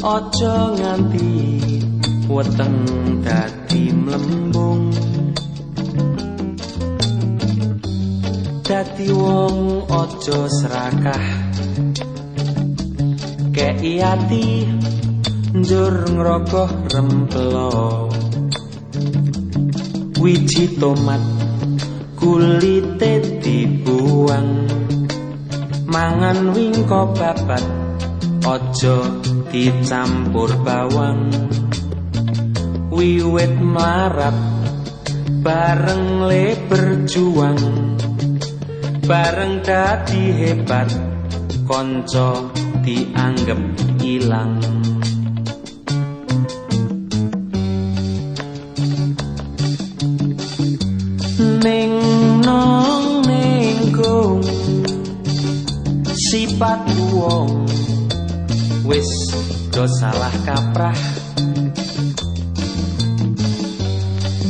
Aja nganti weteng dadi mlembung, dadi wong aja serakah, kei ati njur ngrogoh rempelo. Wiji tomat kulite dibuang, mangan wingko babat aja dicampur bawang. Wiwit mlarat bareng le berjuang, bareng dadi hebat konco dianggep ilang. Ning nong ninggung sipat wong wis do salah kaprah.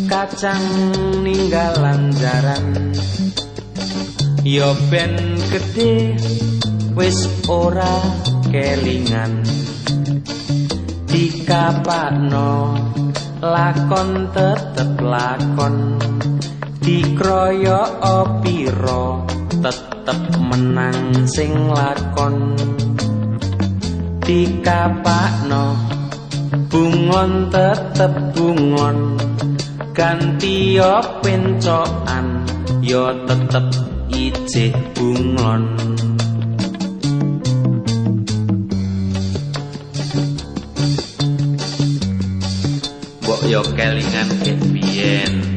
Kacang ninggalan jaran yo ben gede wis ora kelingan. Dikapakno lakon tetep lakon, dikroyok piro tetep menang sing lakon. Dikapakno bungon tetep bungon, ganti yo pencokan yo tetep ijik bungon. Mbok yo kelingan ket biyen